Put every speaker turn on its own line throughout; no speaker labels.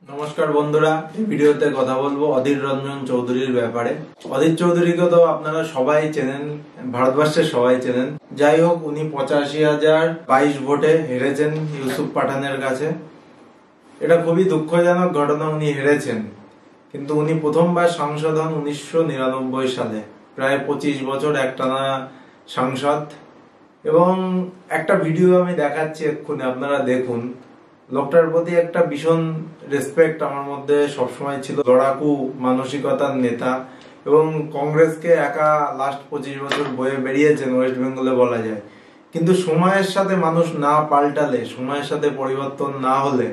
নমস্কার বন্ধুরা, এই ভিডিওতে কথা বলবো অধীর রঞ্জন চৌধুরীর ব্যাপারে। অধীর চৌধুরীকে তো আপনারা সবাই চেনেন, ভারতবর্ষের সবাই চেনেন। যাই হোক, উনি 85,022 ভোটে হেরেছেন ইউসুফ পাঠানের কাছে। এটা খুবই দুঃখজনক ঘটনা, উনি হেরেছেন। কিন্তু উনি প্রথমবার সাংসদ হন 1999 সালে, প্রায় 25 বছর একটানা সাংসদ। এবং একটা ভিডিও আমি দেখাচ্ছি এক্ষুনি, আপনারা দেখুন। লোকটার প্রতি একটা ভীষণ রেসপেক্ট আমার মধ্যে সবসময় ছিল। লড়াকু মানসিকতার নেতা, এবং কংগ্রেসকে একা লাস্ট 25 বছর বয়ে বেরিয়েছেন ওয়েস্ট বেঙ্গলে বলা যায়। কিন্তু সময়ের সাথে মানুষ না পাল্টালে, সময়ের সাথে পরিবর্তন না হলে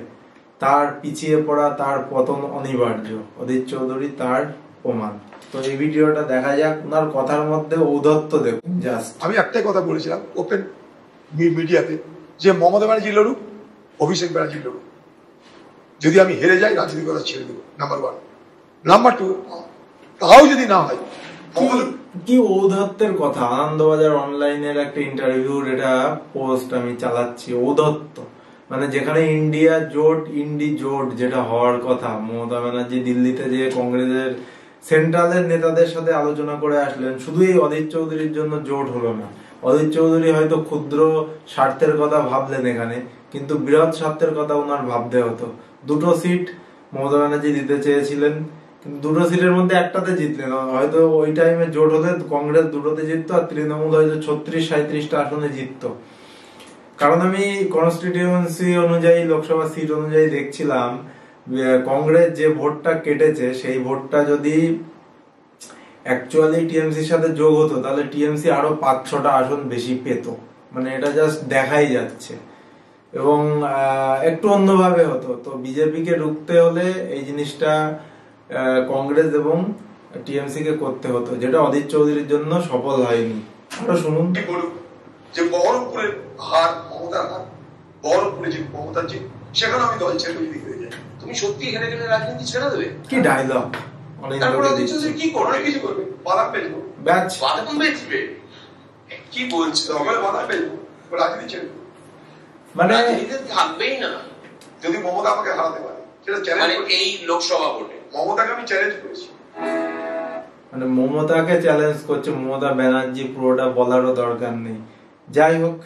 তার পিছিয়ে পড়া, তার পতন অনিবার্য। অধীর চৌধুরী তার প্রমাণ। তো এই ভিডিওটা দেখা যাক। ওনার কথার মধ্যে ঔদ্ধত্য দেখুন। জাস্ট
আমি একটাই কথা বলেছিলাম ওপেন মিডিয়াতে, যে মমতা ব্যানার্জি লড়ুক, অভিষেক ব্যানার্জি লড়ুক, যদি আমি হেরে যাই রাজনীতি কথা ছেড়ে দেবো, নাম্বার 1। নাম্বার 2, তাও যদি না হয়,
কি ঔদ্ধত্যের কথা। আনন্দবাজার অনলাইনের একটা ইন্টারভিউর এটা পোস্ট আমি চালাচ্ছি। ঔদ্ধত্য মানে যেখানে ইন্ডিয়া জোট, ইন্ডি জোট যেটা হওয়ার কথা, মমতা ব্যানার্জি দিল্লিতে যে কংগ্রেসের সেন্ট্রালের নেতাদের সাথে আলোচনা করে আসলেন, শুধু এই অধীর চৌধুরীর জন্য জোট হলো না। অধীর চৌধুরী হয়তো ক্ষুদ্র স্বার্থের কথা ভাবলেন এখানে, কিন্তু বৃহৎ স্বার্থের কথা ওনার ভাবতে হতো। 2টো সিট মমতা ব্যানার্জি দিতে চেয়েছিলেন, কিন্তু 2টো সিটের মধ্যে একটাতে জিতলেন। হয়তো ওই টাইমে জোট হলে কংগ্রেস 2টোতে জিততো, আর তৃণমূল হয়তো 36-37টা আসনে জিততো। কারণ আমি কনস্টিটিউয়েন্সি অনুযায়ী, লোকসভা সিট অনুযায়ী দেখছিলাম, কংগ্রেস যে ভোটটা কেটেছে সেই ভোটটা যদি অ্যাকচুয়ালি টিএমসির সাথে যোগ হতো, তাহলে টিএমসি আরো 5-6টা আসন বেশি পেত। মানে এটা জাস্ট দেখাই যাচ্ছে। এবং একটু অন্যভাবে হতো। তো বিজেপিকে রুখতে হলে এই জিনিসটা কংগ্রেস এবং টিএমসি কে করতে হতো, যেটা অধীর চৌধুরীর জন্য সফল হয়নি। আরো শুনুন।
যে বহরমপুরের হার, মমতার হার, বহরমপুরে যে মমতার জিত, সেখানে আমি দল ছেড়ে যদি হয়ে যাই, তুমি সত্যি হেরে গেলে রাজনীতি ছেড়ে দেবে?
কি ডায়লগ!
তারপর অধীর চৌধুরী কি করবে? কিছু করবে, বাধা পেলবো, বাধা বেচবে। কি বলছে? সকালে বাধা পেলবো, রাজনীতি ছেড়ে দেবো।
মানে
থাকবেই না যদি মমতা আমাকে হারাতে পারে। সেটা চ্যালেঞ্জ, এই লোকসভা ভোটে মমতাকে আমি চ্যালেঞ্জ করেছি।
মানে মমতাকে চ্যালেঞ্জ করছে মমতা ব্যানার্জি, পুরোটা বলারও দরকার নেই। যাই হোক,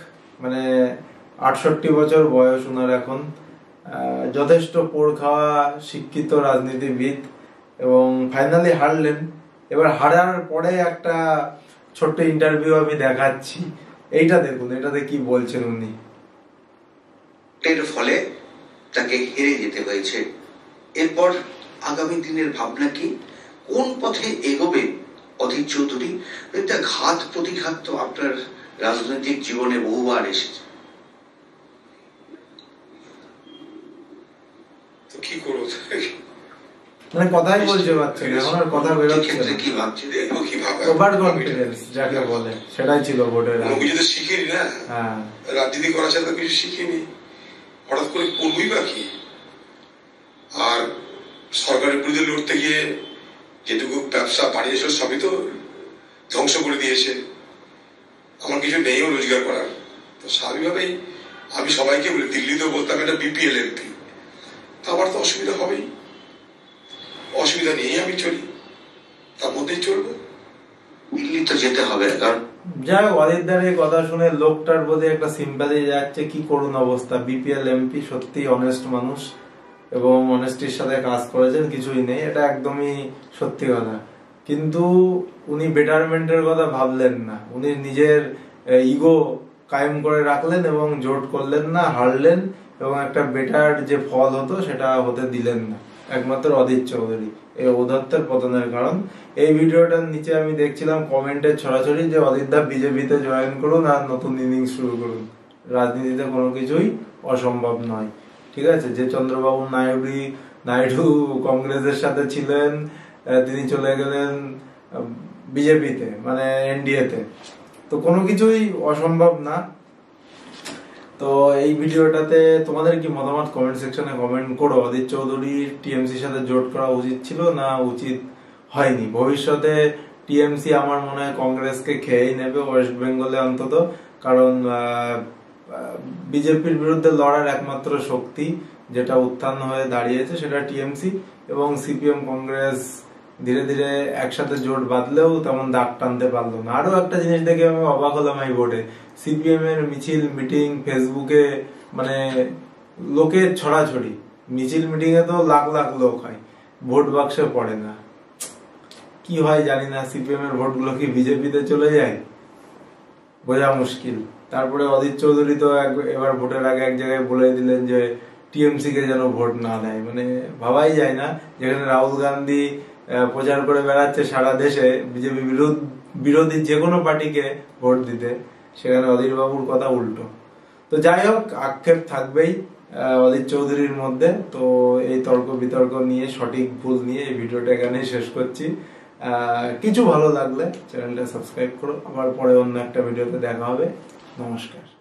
মানে 68 বছর বয়স ওনার এখন। যথেষ্ট পোড় খাওয়া শিক্ষিত রাজনীতিবিদ, এবং ফাইনালি হারলেন। এবার হারার পরে একটা ছোট্ট ইন্টারভিউ আমি দেখাচ্ছি, এইটা দেখুন। এটাতে কি বলছেন উনি।
এর ফলে তাকে হেরে যেতে হয়েছে। এরপর আগামী দিনের ভাবনা কি, কোন পথে এগোবে অধীর চৌধুরী? এটা ঘাত প্রতিঘাত তো আপনার রাজনৈতিক জীবনে বহুবার এসেছে।
তো কি করবো?
মানে কথাই বলতে পারছেন না, ওনার কথা বেরোচ্ছে না।
কি ভাবছে?
দেখবো কি ভাবে,
ওভার কনফিডেন্স যাকে বলে, সেটাই ছিল ভোটের আগে।
কিছু তো শিখিনি না।
হ্যাঁ,
রাজনীতি করার সাথে কিছু শিখিনি, হঠাৎ করে করবই বা কি? আর সরকারের বিরুদ্ধে লড়তে গিয়ে যেটুকু ব্যবসা বাড়িয়েছিল সবই তো ধ্বংস করে দিয়েছে। আমার কিছু নেইও রোজগার করার। তো স্বাভাবিকভাবেই আমি সবাইকে বলি, দিল্লিতেও বলতাম এটা বিপিএল এমপি, তো আমার তো অসুবিধা হবেই। অসুবিধা নিয়েই আমি চলি, তার মধ্যেই চলবো।
দিল্লি তো যেতে হবে। কারণ
যাই হোক, অধীরদার এই কথা শুনে লোকটার প্রতি একটা সিম্প্যাথি যাচ্ছে। কি করুন অবস্থা। বিপিএল এমপি, সত্যি অনেস্ট মানুষ, এবং অনেস্টির সাথে কাজ করেছেন, কিছুই নেই, এটা একদমই সত্যি কথা। কিন্তু উনি বেটারমেন্টের কথা ভাবলেন না। উনি নিজের ইগো কায়েম করে রাখলেন এবং জোট করলেন না, হারলেন, এবং একটা বেটার যে ফল হতো সেটা হতে দিলেন না। একমাত্র অধীর চৌধুরী এই ঔদ্ধত্যের পতনের কারণ। এই ভিডিওটার নিচে আমি দেখছিলাম কমেন্টে ছড়াছড়ি যে অধীরদা বিজেপিতে জয়েন করুন আর নতুন ইনিংস শুরু করুন। রাজনীতিতে কোনো কিছুই অসম্ভব নয়, ঠিক আছে। যে চন্দ্রবাবু নাইডু কংগ্রেসের সাথে ছিলেন, তিনি চলে গেলেন বিজেপিতে, মানে এনডিএতে। তো কোনো কিছুই অসম্ভব না। তো এই ভিডিওটাতে তোমাদের কি মতামত কমেন্ট সেকশনে কমেন্ট করো। অধীর চৌধুরীর টিএমসির সাথে জোট করা উচিত ছিল না উচিত হয়নি? ভবিষ্যতে টিএমসি আমার মনে হয় কংগ্রেসকে খেয়েই নেবে, ওয়েস্ট বেঙ্গলে অন্তত। কারণ বিজেপির বিরুদ্ধে লড়ার একমাত্র শক্তি যেটা উত্থান হয়ে দাঁড়িয়েছে সেটা টিএমসি এবং সিপিএম কংগ্রেস ধীরে ধীরে একসাথে জোট বাঁধলেও তেমন দাগ টানতে পারলো না। আরো একটা জিনিস দেখে আমি অবাক হলাম এই ভোটে, সিপিএম এর মিছিল মিটিং ফেসবুকে মানে লোকের ছড়াছড়ি, মিছিল মিটিং এ তো লাখ লাখ লোক হয়, ভোট বাক্সে পড়ে না। কি হয় জানি না, সিপিএম এর ভোটগুলো কি বিজেপিতে চলে যায় বোঝা মুশকিল। তারপরে অধীর চৌধুরী তো এবার ভোটের আগে এক জায়গায় বলে দিলেন যে টিএমসি কে যেন ভোট না দেয়। মানে ভাবাই যায় না, যেখানে রাহুল গান্ধী প্রচার করে বেড়াচ্ছে সারা দেশে বিজেপি বিরোধী যে কোনো পার্টিকে ভোট দিতে, সেখানে অধীর বাবুর কথা উল্টো। তো যাই হোক, আক্ষেপ থাকবেই অধীর চৌধুরীর মধ্যে। তো এই তর্ক বিতর্ক নিয়ে, সঠিক ভুল নিয়ে এই ভিডিওটা এখানেই শেষ করছি। কিছু ভালো লাগলে চ্যানেলটা সাবস্ক্রাইব করো। আবার পরে অন্য একটা ভিডিওতে দেখা হবে। নমস্কার।